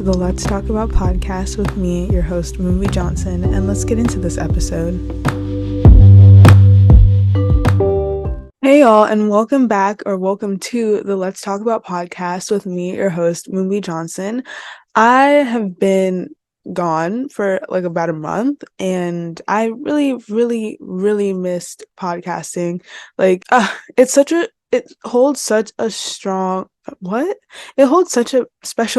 the Let's Talk About podcast with me, your host, Mumbi Johnson, and let's get into this episode. Hey y'all, and welcome back or welcome to the Let's Talk About podcast with me, your host, Mumbi Johnson. I have been gone for like about a month and I really missed podcasting. It holds such a special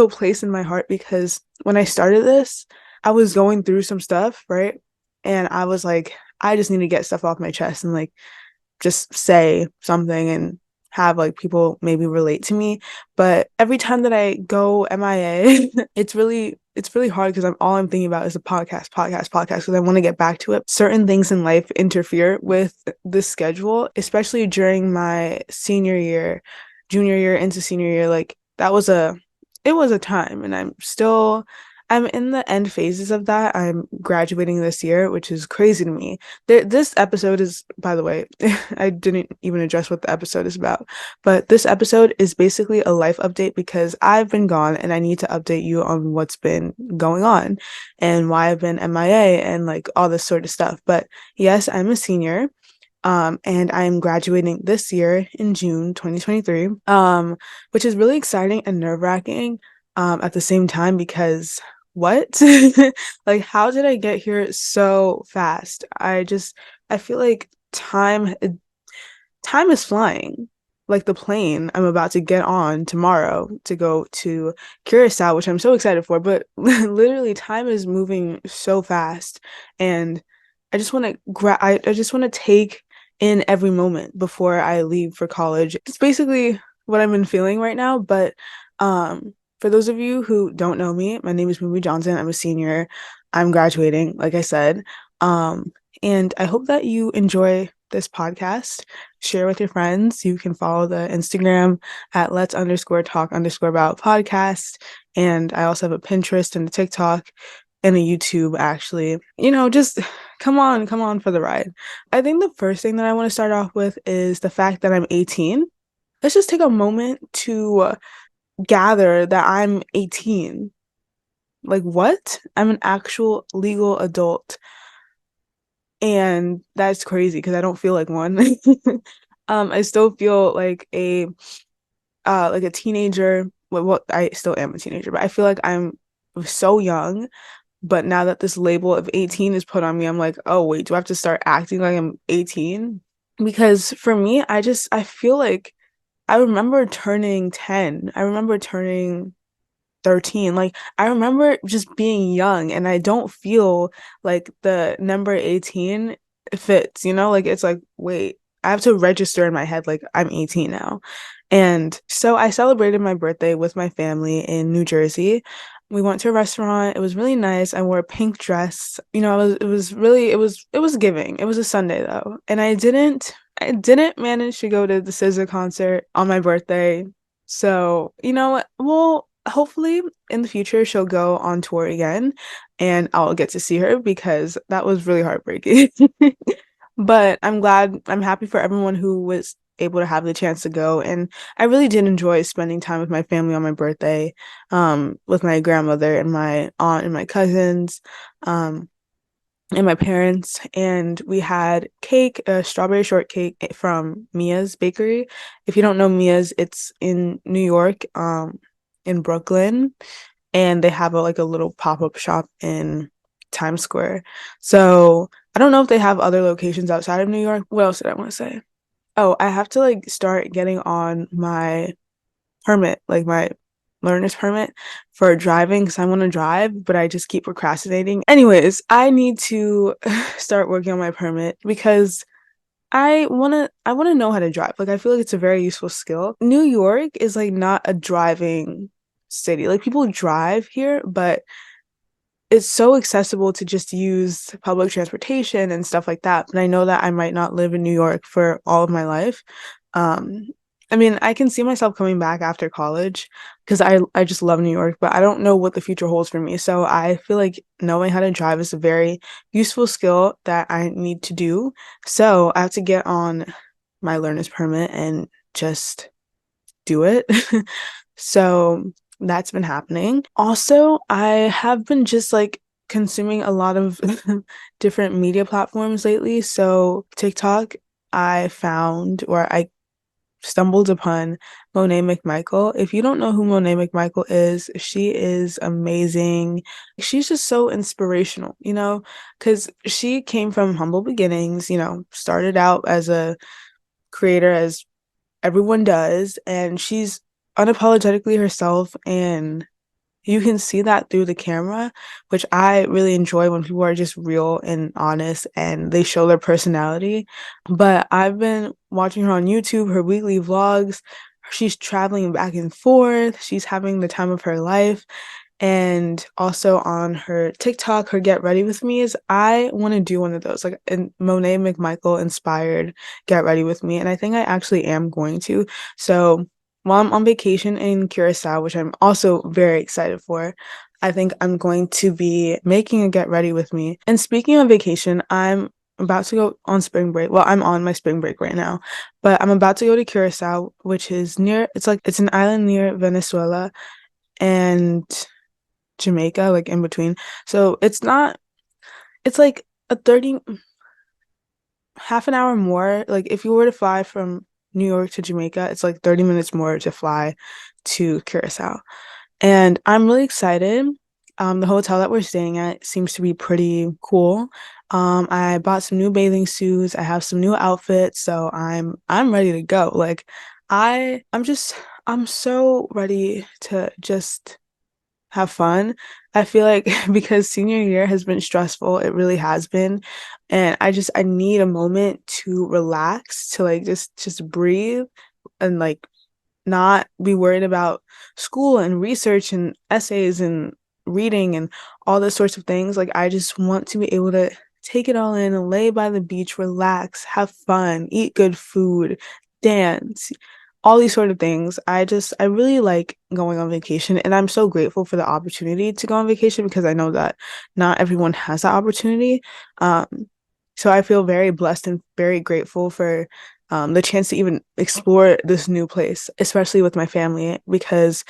place in my heart because when I started this, I was going through some stuff, right? And I was like, I just need to get stuff off my chest and like just say something and have like people maybe relate to me. But every time that I go MIA, it's really hard because all I'm thinking about is a podcast because I want to get back to it. Certain things in life interfere with this schedule, especially during my junior year into senior year. Like it was a time, and I'm in the end phases of that. I'm graduating this year, which is crazy to me. This episode is, by the way, I didn't even address what the episode is about, but this episode is basically a life update because I've been gone and I need to update you on what's been going on and why I've been MIA and like all this sort of stuff. But yes, I'm a senior. And I'm graduating this year in June 2023, which is really exciting and nerve-wracking at the same time because what? Like, how did I get here so fast? I feel like time is flying. Like the plane I'm about to get on tomorrow to go to Curacao, which I'm so excited for, but literally time is moving so fast and I just want to I just want to take in every moment before I leave for college. It's basically what I've been feeling right now, but for those of you who don't know me, my name is Mumbi Johnson. I'm a senior. I'm graduating, like I said. And I hope that you enjoy this podcast. Share with your friends. You can follow the Instagram at let's_talk_about podcast. And I also have a Pinterest and a TikTok and a YouTube, actually. Just come on for the ride. I think the first thing that I want to start off with is the fact that I'm 18. Let's just take a moment to gather that I'm 18. Like, what? I'm an actual legal adult. And that's crazy because I don't feel like one. I still feel like a teenager. Well, I still am a teenager, but I feel like I'm so young. But now that this label of 18 is put on me, I'm like, oh wait, do I have to start acting like I'm 18? Because for me, I feel like I remember turning 10. I remember turning 13. Like, I remember just being young, and I don't feel like the number 18 fits, Like, it's like, wait, I have to register in my head, like, I'm 18 now. And so I celebrated my birthday with my family in New Jersey. We went to a restaurant. It was really nice. I wore a pink dress. It was giving. It was a Sunday though. And I didn't manage to go to the SZA concert on my birthday. So, you know what? Well, hopefully in the future she'll go on tour again and I'll get to see her because that was really heartbreaking. But I'm happy for everyone who was able to have the chance to go. And I really did enjoy spending time with my family on my birthday, with my grandmother and my aunt and my cousins, and my parents. And we had cake, a strawberry shortcake from Mia's Bakery. If you don't know Mia's, it's in New York, in Brooklyn, and they have a little pop-up shop in Times Square. So I don't know if they have other locations outside of New York. What else did I want to say? Oh, I have to start getting on my permit, like my learner's permit for driving because I want to drive, but I just keep procrastinating. Anyways, I need to start working on my permit because I want to know how to drive. Like, I feel like it's a very useful skill. New York is not a driving city. Like, people drive here, but it's so accessible to just use public transportation and stuff like that. But I know that I might not live in New York for all of my life. I mean, I can see myself coming back after college because I just love New York, but I don't know what the future holds for me. So I feel like knowing how to drive is a very useful skill that I need to do. So I have to get on my learner's permit and just do it. So that's been happening. Also, I have been just like consuming a lot of different media platforms lately. So TikTok, I found or I stumbled upon Monet McMichael. If you don't know who Monet McMichael is, she is amazing. She's just so inspirational, because she came from humble beginnings, started out as a creator as everyone does, and she's unapologetically herself, and you can see that through the camera, which I really enjoy when people are just real and honest and they show their personality. But I've been watching her on YouTube, her weekly vlogs. She's traveling back and forth. She's having the time of her life. And also on her TikTok, her Get Ready With Me is I want to do one of those, like a Monet McMichael inspired Get Ready With Me. And I think I actually am going to. So while I'm on vacation in Curacao, which I'm also very excited for, I think I'm going to be making a Get Ready With Me. And speaking of vacation, I'm about to go on spring break. Well, I'm on my spring break right now, but I'm about to go to Curacao, which is it's an island near Venezuela and Jamaica, like in between. So it's like a 30, half an hour more. Like if you were to fly from New York to Jamaica, it's like 30 minutes more to fly to Curacao. And I'm really excited. The hotel that we're staying at seems to be pretty cool. I bought some new bathing suits. I have some new outfits, so I'm ready to go. Like I'm so ready to just have fun. I feel like because senior year has been stressful, it really has been. And I need a moment to relax, to like just breathe and like not be worried about school and research and essays and reading and all those sorts of things. Like I just want to be able to take it all in and lay by the beach, relax, have fun, eat good food, dance, all these sort of things. I really like going on vacation, and I'm so grateful for the opportunity to go on vacation because I know that not everyone has that opportunity. So I feel very blessed and very grateful for the chance to even explore this new place, especially with my family, because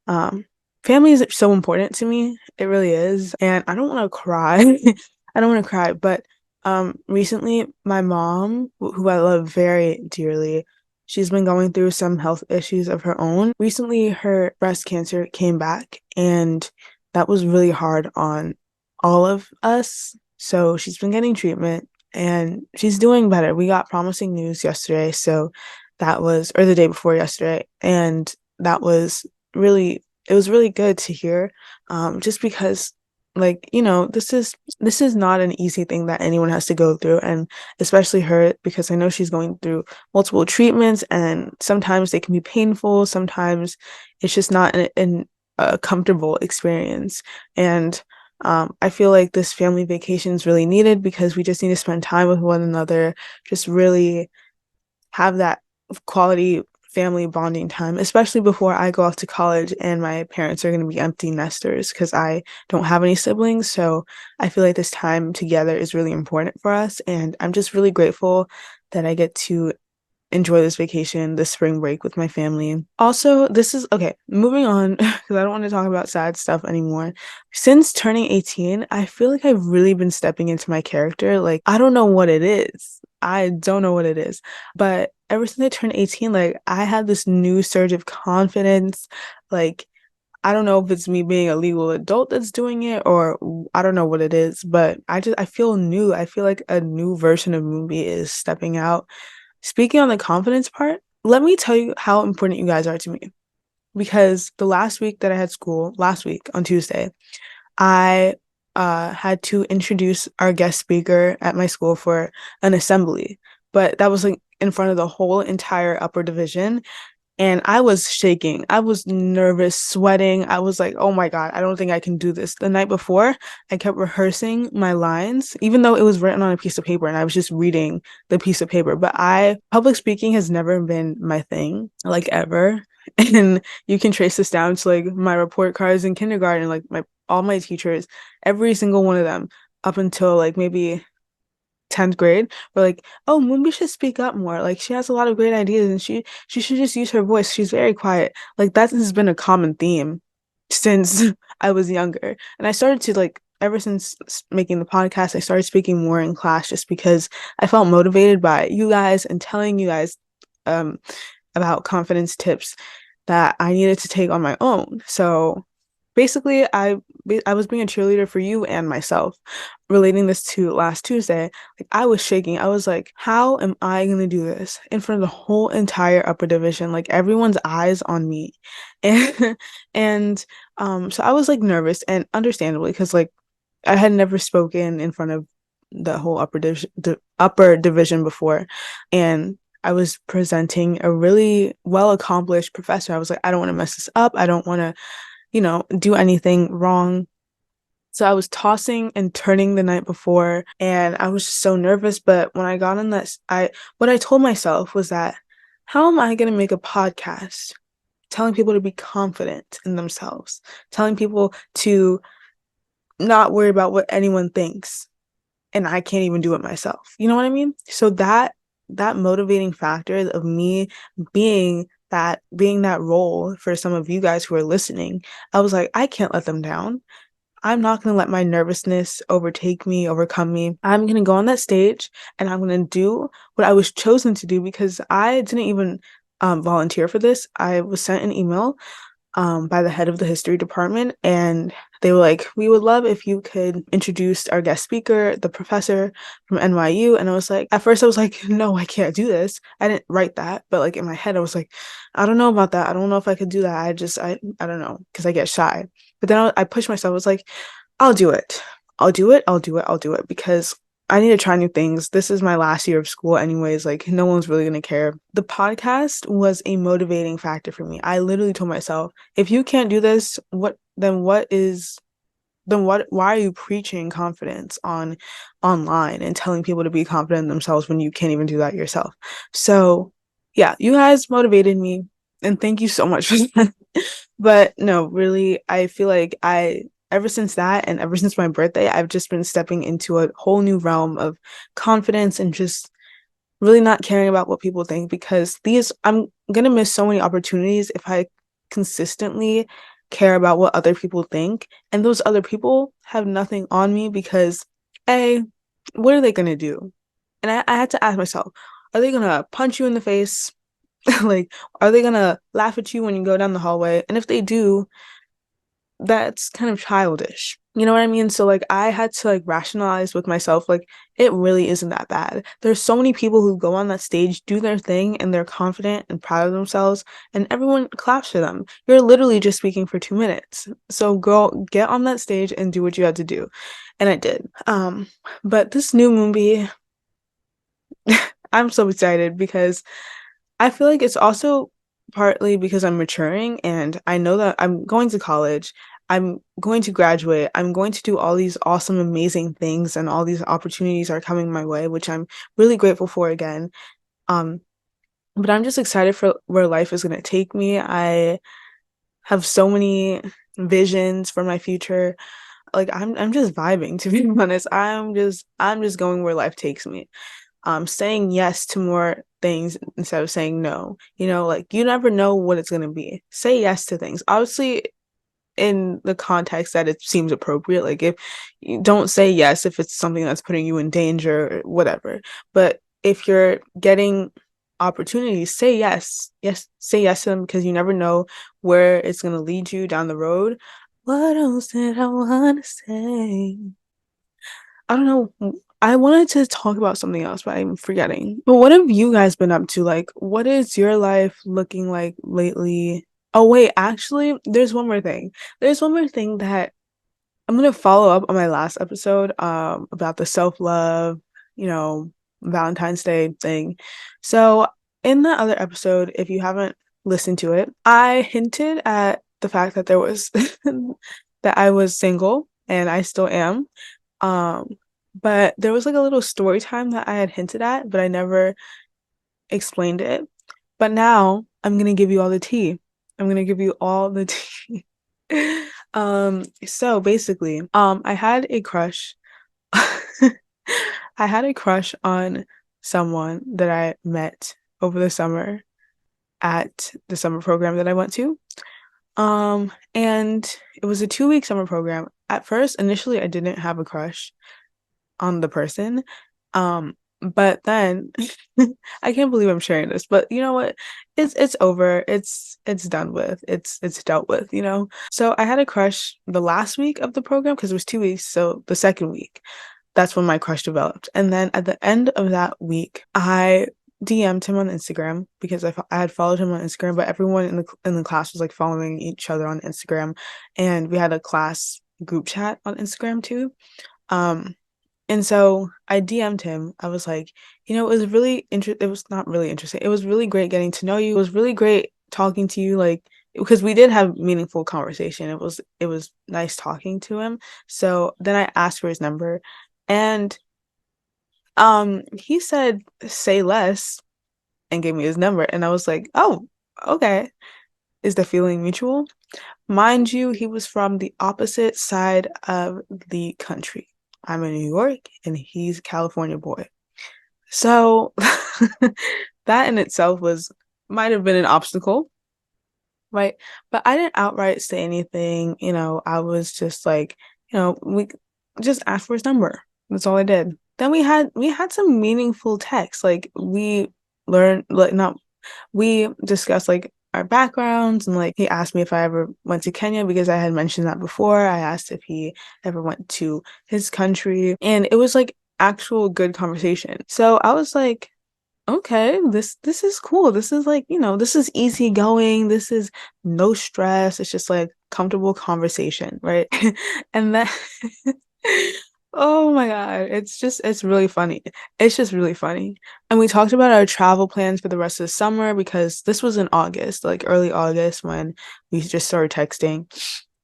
um, family is so important to me. It really is. And I don't want to cry. I don't want to cry, but recently my mom, who I love very dearly, she's been going through some health issues of her own. Recently, her breast cancer came back, and that was really hard on all of us. So she's been getting treatment and she's doing better. We got promising news yesterday, so that was, or the day before yesterday, and that was really, it was really good to hear. Just because, like, this is not an easy thing that anyone has to go through, and especially her, because I know she's going through multiple treatments, and sometimes they can be painful. Sometimes it's just not a comfortable experience, and I feel like this family vacation is really needed because we just need to spend time with one another, just really have that quality family bonding time, especially before I go off to college and my parents are going to be empty nesters because I don't have any siblings. So I feel like this time together is really important for us. And I'm just really grateful that I get to enjoy this vacation, this spring break with my family. Also, this is okay, moving on because I don't want to talk about sad stuff anymore. Since turning 18, I feel like I've really been stepping into my character. Like, I don't know what it is. I don't know what it is. But ever since I turned 18, like, I had this new surge of confidence. Like, I don't know if it's me being a legal adult that's doing it or I don't know what it is, but I feel new. I feel like a new version of Mumbi is stepping out. Speaking on the confidence part, let me tell you how important you guys are to me. Because the last week that I had school, last week on Tuesday, I had to introduce our guest speaker at my school for an assembly. But that was like in front of the whole entire upper division. And I was shaking. I was nervous, sweating. I was like, oh my God, I don't think I can do this. The night before, I kept rehearsing my lines, even though it was written on a piece of paper and I was just reading the piece of paper. But public speaking has never been my thing, like ever. And you can trace this down to like my report cards in kindergarten, like all my teachers, every single one of them, up until like maybe 10th grade were like, oh, Moonbi should speak up more. Like she has a lot of great ideas and she should just use her voice. She's very quiet. Like that has been a common theme since I was younger. And I started to like ever since making the podcast, I started speaking more in class just because I felt motivated by you guys and telling you guys um about confidence tips that I needed to take on my own. So basically, I was being a cheerleader for you and myself. Relating this to last Tuesday, like I was shaking. I was like, how am I gonna do this in front of the whole entire upper division? Like everyone's eyes on me. And so I was like nervous and understandably because like I had never spoken in front of the whole upper division before. And I was presenting a really well accomplished professor. I was like, I don't want to mess this up. I don't want to, do anything wrong. So I was tossing and turning the night before, and I was just so nervous. But when I got on that, what I told myself was that, how am I going to make a podcast telling people to be confident in themselves, telling people to not worry about what anyone thinks, and I can't even do it myself. You know what I mean? So that motivating factor of me being that role for some of you guys who are listening, I was like, I can't let them down. I'm not going to let my nervousness overcome me. I'm going to go on that stage and I'm going to do what I was chosen to do because I didn't even volunteer for this. I was sent an email by the head of the history department. And they were like, we would love if you could introduce our guest speaker, the professor from NYU. And I was like, at first I was like, no, I can't do this. I didn't write that. But like in my head, I was like, I don't know about that. I don't know if I could do that. I don't know, because I get shy. But then I pushed myself. I was like, I'll do it. I'll do it. I'll do it. I'll do it because I need to try new things. This is my last year of school anyways. Like no one's really going to care. The podcast was a motivating factor for me. I literally told myself, if you can't do this, why are you preaching confidence online and telling people to be confident in themselves when you can't even do that yourself? So yeah, you guys motivated me and thank you so much for that. But no, really, I feel like ever since that and ever since my birthday, I've just been stepping into a whole new realm of confidence and just really not caring about what people think because I'm gonna miss so many opportunities if I consistently care about what other people think. And those other people have nothing on me because, A, what are they gonna do? And I had to ask myself, are they gonna punch you in the face? Like, are they gonna laugh at you when you go down the hallway? And if they do, that's kind of childish. You know what I mean? So like I had to like rationalize with myself, like it really isn't that bad. There's so many people who go on that stage, do their thing, and they're confident and proud of themselves, and everyone claps for them. You're literally just speaking for 2 minutes. So go get on that stage and do what you had to do. And I did. But this new movie, I'm so excited because I feel like it's also partly because I'm maturing and I know that I'm going to college, I'm going to graduate, I'm going to do all these awesome, amazing things, and all these opportunities are coming my way, which I'm really grateful for again. Um, but I'm just excited for where life is going to take me. I have so many visions for my future. Like I'm just vibing, to be honest. I'm just going where life takes me, saying yes to more things instead of saying no. Like you never know what it's going to be. Say yes to things. Obviously, in the context that it seems appropriate. Like if you don't say yes if it's something that's putting you in danger or whatever. But if you're getting opportunities, say yes. Yes, say yes to them because you never know where it's going to lead you down the road. What else did I want to say? I don't know. I wanted to talk about something else, but I'm forgetting. But what have you guys been up to? Like, what is your life looking like lately? Oh, wait, actually, there's one more thing. There's one more thing that I'm gonna follow up on my last episode, about the self-love, you know, Valentine's Day thing. So in that other episode, if you haven't listened to it, I hinted at the fact that there was that I was single and I still am. Um, but there was like a little story time that I had hinted at, but I never explained it. But now I'm gonna give you all the tea. I'm gonna give you all the tea. So basically, I had a crush. I had a crush on someone that I met over the summer at the summer program that I went to. And it was a 2-week summer program. At first, initially, I didn't have a crush on the person. But then I can't believe I'm sharing this, but you know what? It's over. It's done with. It's dealt with, you know? So I had a crush the last week of the program because it was 2 weeks. So the second week, that's when my crush developed. And then at the end of that week, I DM'd him on Instagram because I had followed him on Instagram, but everyone in the class was like following each other on Instagram, and we had a class group chat on Instagram too. Um, and so I DM'd him. I was like, it was really it was not really interesting. It was really great getting to know you. It was really great talking to you, like because we did have meaningful conversation. It was nice talking to him. So then I asked for his number, and he said say less and gave me his number, and I was like, "Oh, okay. Is the feeling mutual?" Mind you, he was from the opposite side of the country. I'm in New York and he's a California boy. So that in itself might have been an obstacle, right? But I didn't outright say anything, I was just like, we just asked for his number. That's all I did. Then we had some meaningful texts. Like we learned like not we discussed like our backgrounds, and like he asked me if I ever went to Kenya because I had mentioned that before. I asked if he ever went to his country, and it was like actual good conversation. So I was like, okay, this is cool. This is like, this is easy going. This is no stress. It's just like comfortable conversation, right? And then oh my God, it's really funny. It's just really funny. And we talked about our travel plans for the rest of the summer because this was in August, like early August when we just started texting.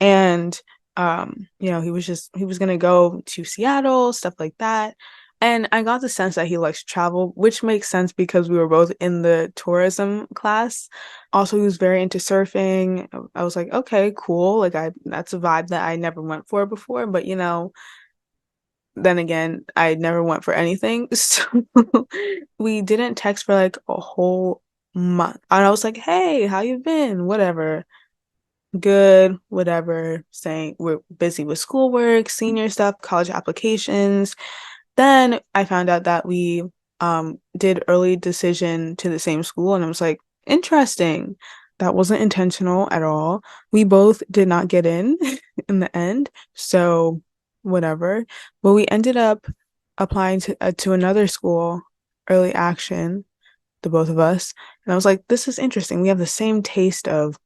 And he was gonna go to Seattle, stuff like that. And I got the sense that he likes to travel, which makes sense because we were both in the tourism class. Also, he was very into surfing. I was like, okay, cool. Like that's a vibe that I never went for before, but then again, I never went for anything. So we didn't text for like a whole month. And I was like, hey, how you been? Whatever. Good, whatever. Saying we're busy with schoolwork, senior stuff, college applications. Then I found out that we did early decision to the same school, and I was like, interesting. That wasn't intentional at all. We both did not get in in the end, so whatever. But we ended up applying to another school, early action, the both of us. And I was like, this is interesting. We have the same taste of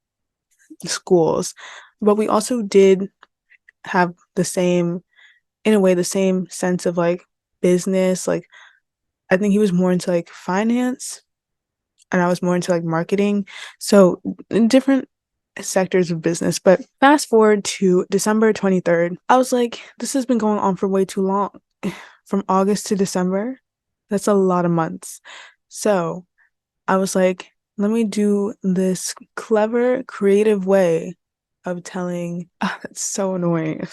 schools, but we also did have the same, in a way, the same sense of like business. Like I think he was more into like finance and I was more into like marketing. So in different sectors of business. But fast forward to December 23rd, I was like, this has been going on for way too long. From August to December, that's a lot of months. So I was like, let me do this clever, creative way of telling. That's so annoying.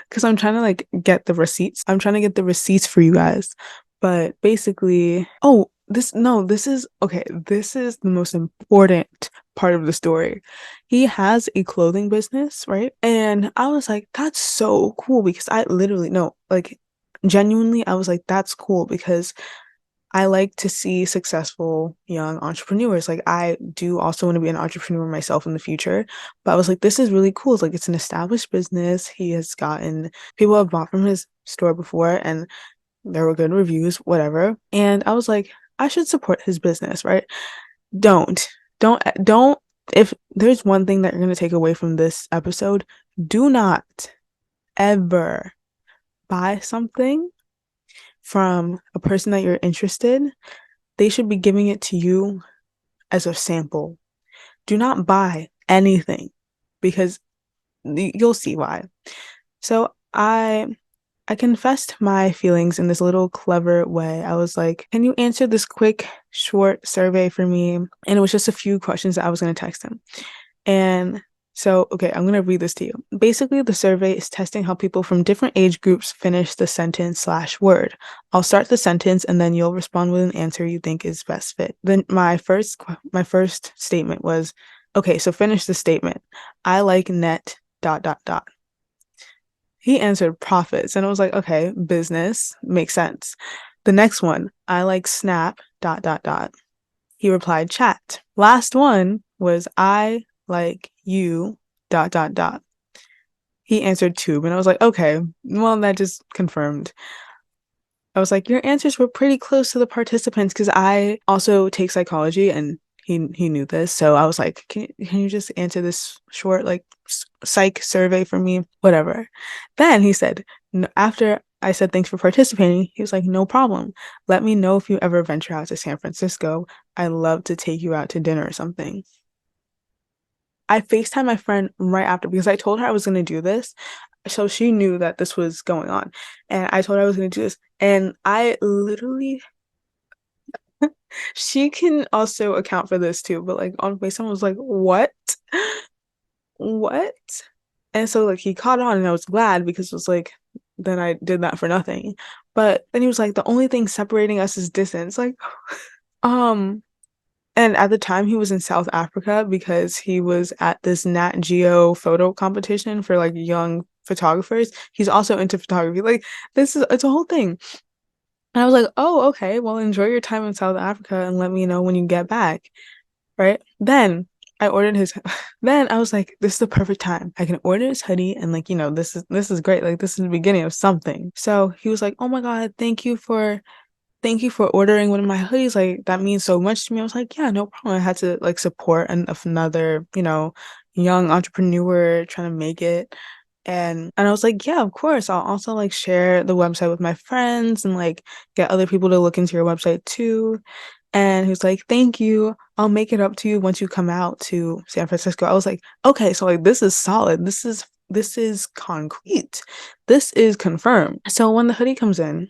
Because I'm trying to like get the receipts. I'm trying to get the receipts for you guys. But basically, oh, this is okay. This is the most important part of the story. He has a clothing business, right? And I was like, that's so cool because I literally, no, like genuinely, I was like, that's cool because I like to see successful young entrepreneurs. Like I do also want to be an entrepreneur myself in the future. But I was like, this is really cool. It's like it's an established business. He has gotten people have bought from his store before and there were good reviews, whatever. And I was like, I should support his business, right? Don't, don't. If there's one thing that you're gonna take away from this episode, do not ever buy something from a person that you're interested. They should be giving it to you as a sample. Do not buy anything because you'll see why. So I confessed my feelings in this little clever way. I was like, can you answer this quick, short survey for me? And it was just a few questions that I was going to text him. And so, okay, I'm going to read this to you. Basically, the survey is testing how people from different age groups finish the sentence/word. I'll start the sentence and then you'll respond with an answer you think is best fit. Then my first statement was, okay, so finish the statement. I like net dot dot dot. He answered profits, and I was like, okay, business makes sense. The next one, I like snap dot dot dot. He replied chat. Last one was I like you dot dot dot. He answered tube, and I was like, okay, well, that just confirmed. I was like, your answers were pretty close to the participants because I also take psychology and he knew this. So I was like, can you just answer this short like psych survey for me? Whatever. Then he said, after I said thanks for participating, he was like, no problem. Let me know if you ever venture out to San Francisco. I'd love to take you out to dinner or something. I FaceTimed my friend right after because I told her I was going to do this. So she knew that this was going on. And I told her I was going to do this. And I literally, she can also account for this too. But like on FaceTime, I was like, what? What? And so like he caught on and I was glad because it was like, then I did that for nothing. But then he was like, the only thing separating us is distance. Like, um, and at the time, he was in South Africa because he was at this Nat Geo photo competition for like young photographers. He's also into photography. Like, it's a whole thing. And I was like, oh, okay, well, enjoy your time in South Africa and let me know when you get back. Right? Then I ordered his, then I was like, this is the perfect time. I can order his hoodie and like, this is great. Like, this is the beginning of something. So he was like, oh my God, thank you for ordering one of my hoodies. Like that means so much to me. I was like, yeah, no problem. I had to like support another, young entrepreneur trying to make it. And I was like, yeah, of course. I'll also like share the website with my friends and like get other people to look into your website too. And he was like, thank you. I'll make it up to you once you come out to San Francisco. I was like, okay, so like this is solid. This is concrete. This is confirmed. So when the hoodie comes in,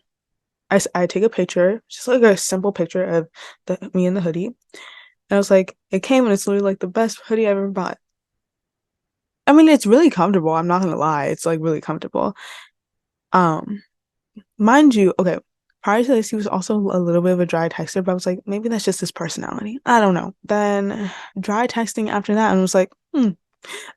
I take a picture, just like a simple picture of me in the hoodie. And I was like, it came and it's literally like the best hoodie I ever bought. I mean, it's really comfortable. I'm not gonna lie. It's like really comfortable. Um, mind you, okay, prior to this, he was also a little bit of a dry texter, but I was like, maybe that's just his personality. I don't know. Then dry texting after that, and I was like,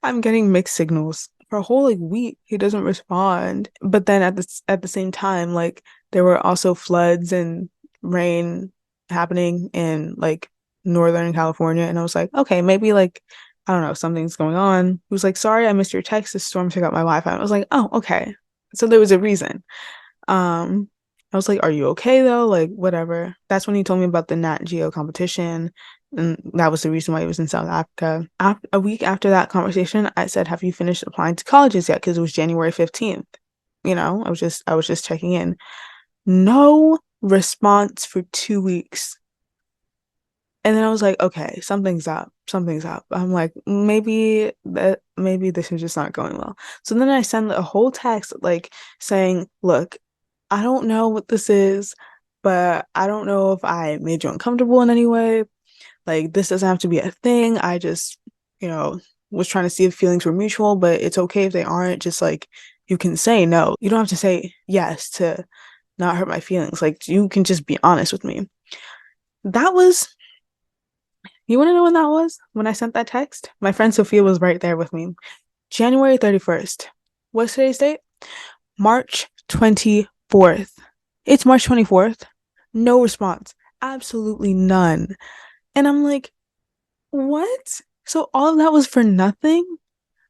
I'm getting mixed signals. For a whole like week, he doesn't respond. But then at the same time, like there were also floods and rain happening in like Northern California, and I was like, okay, maybe like I don't know, something's going on. He was like, sorry, I missed your text. The storm took out my Wi-Fi. I was like, oh, okay. So there was a reason. Um, I was like, are you okay though? Like, whatever. That's when he told me about the Nat Geo competition. And that was the reason why he was in South Africa. A week after that conversation, I said, have you finished applying to colleges yet? Because it was January 15th. I was just checking in. No response for 2 weeks. And then I was like, okay, something's up. Something's up. I'm like, maybe this is just not going well. So then I send a whole text like saying, look, I don't know what this is, but I don't know if I made you uncomfortable in any way. Like, this doesn't have to be a thing. I just, was trying to see if feelings were mutual, but it's okay if they aren't. Just like, you can say no. You don't have to say yes to not hurt my feelings. Like, you can just be honest with me. That was, you want to know when that was? When I sent that text? My friend Sophia was right there with me. January 31st. What's today's date? March 24th. It's March 24th. No response. Absolutely none. And I'm like, what? So all of that was for nothing?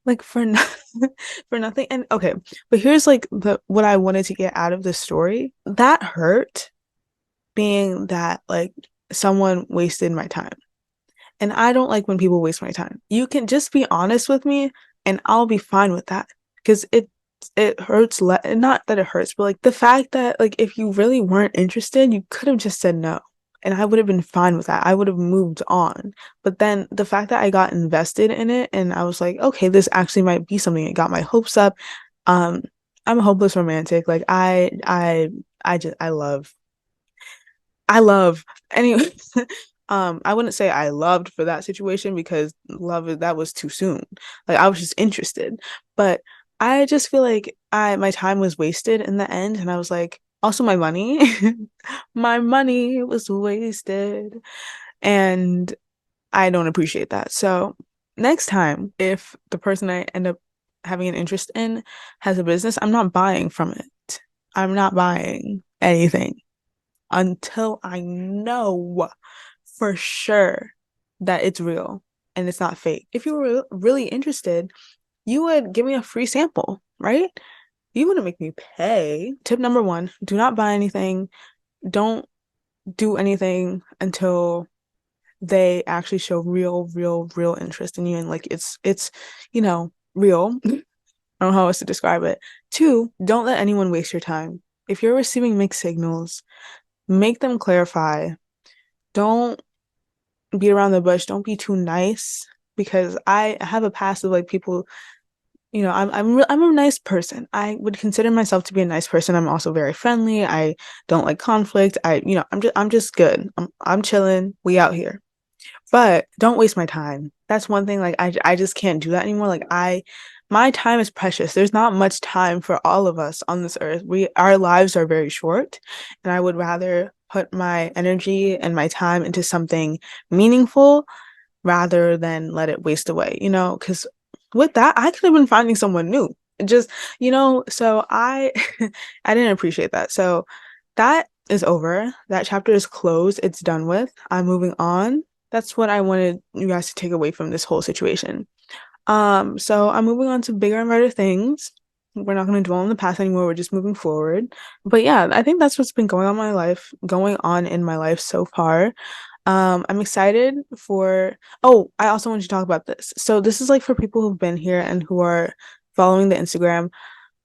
Like for nothing, for nothing. And okay, but here's like the what I wanted to get out of this story. That hurt being that like someone wasted my time. And I don't like when people waste my time. You can just be honest with me and I'll be fine with that. Because it hurts not that it hurts, but like the fact that like if you really weren't interested, you could have just said no. And I would have been fine with that. I would have moved on. But then the fact that I got invested in it and I was like, okay, this actually might be something. It got my hopes up. Um, I'm a hopeless romantic. Like I love anyway. I wouldn't say I loved for that situation because that was too soon. Like I was just interested. But I just feel like my time was wasted in the end and I was like, also my money. My money was wasted. And I don't appreciate that. So next time, if the person I end up having an interest in has a business, I'm not buying from it. I'm not buying anything until I know for sure that it's real and it's not fake. If you were really interested, you would give me a free sample, right? You wouldn't make me pay. Tip number one, do not buy anything. Don't do anything until they actually show real interest in you and like it's real. I don't know how else to describe it. Two, don't let anyone waste your time. If you're receiving mixed signals, make them clarify. Don't beat around the bush. Don't be too nice because I have a past of like people, I'm a nice person. I would consider myself to be a nice person. I'm also very friendly. I don't like conflict. I'm just good. I'm chilling. We out here. But don't waste my time. That's one thing like I just can't do that anymore. Like my time is precious. There's not much time for all of us on this earth. Our lives are very short, and I would rather put my energy and my time into something meaningful rather than let it waste away, because with that, I could have been finding someone new. Just, so I I didn't appreciate that. So that is over. That chapter is closed. It's done with. I'm moving on. That's what I wanted you guys to take away from this whole situation. So I'm moving on to bigger and better things. We're not going to dwell on the past anymore. We're just moving forward. But yeah, I think that's what's been going on in my life so far. I'm excited for, oh, I also want to talk about this. So this is like for people who've been here and who are following the Instagram.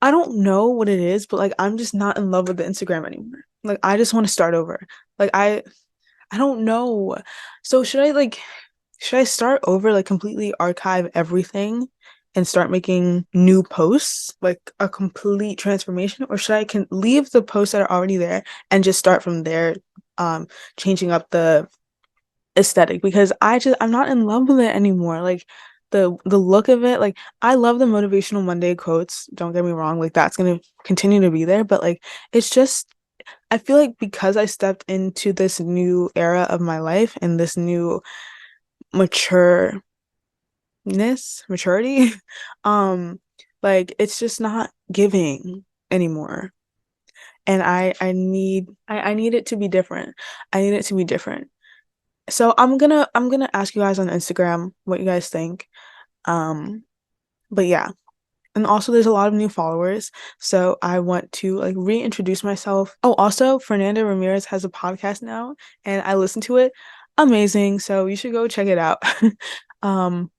I don't know what it is, but like I'm just not in love with the Instagram anymore. Like I just want to start over. Like I don't know. So should I start over, like completely archive everything and start making new posts, like a complete transformation, or should I can leave the posts that are already there and just start from there, changing up the aesthetic because I'm not in love with it anymore. Like the look of it, like I love the motivational Monday quotes, don't get me wrong, like that's gonna continue to be there, but like it's just I feel like because I stepped into this new era of my life and this new matureness, maturity, um, like it's just not giving anymore. And I need it to be different. I need it to be different. So I'm gonna ask you guys on Instagram what you guys think. Um, but yeah. And also there's a lot of new followers. So I want to like reintroduce myself. Oh, also Fernanda Ramirez has a podcast now and I listen to it. Amazing. So you should go check it out. Um,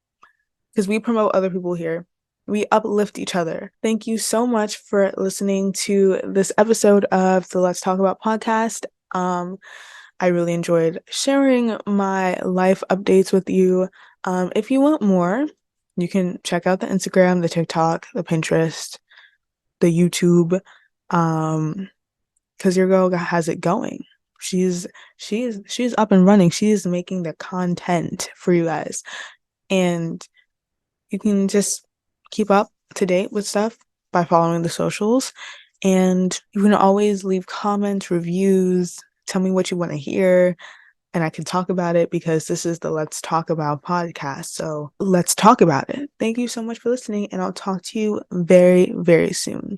because we promote other people here. We uplift each other. Thank you so much for listening to this episode of the Let's Talk About podcast. I really enjoyed sharing my life updates with you. If you want more, you can check out the Instagram, the TikTok, the Pinterest, the YouTube, because your girl has it going. She's up and running. She's making the content for you guys, and you can just keep up to date with stuff by following the socials. And you can always leave comments, reviews, tell me what you want to hear, and I can talk about it because this is the Let's Talk About podcast. So let's talk about it. Thank you so much for listening, and I'll talk to you very, very soon.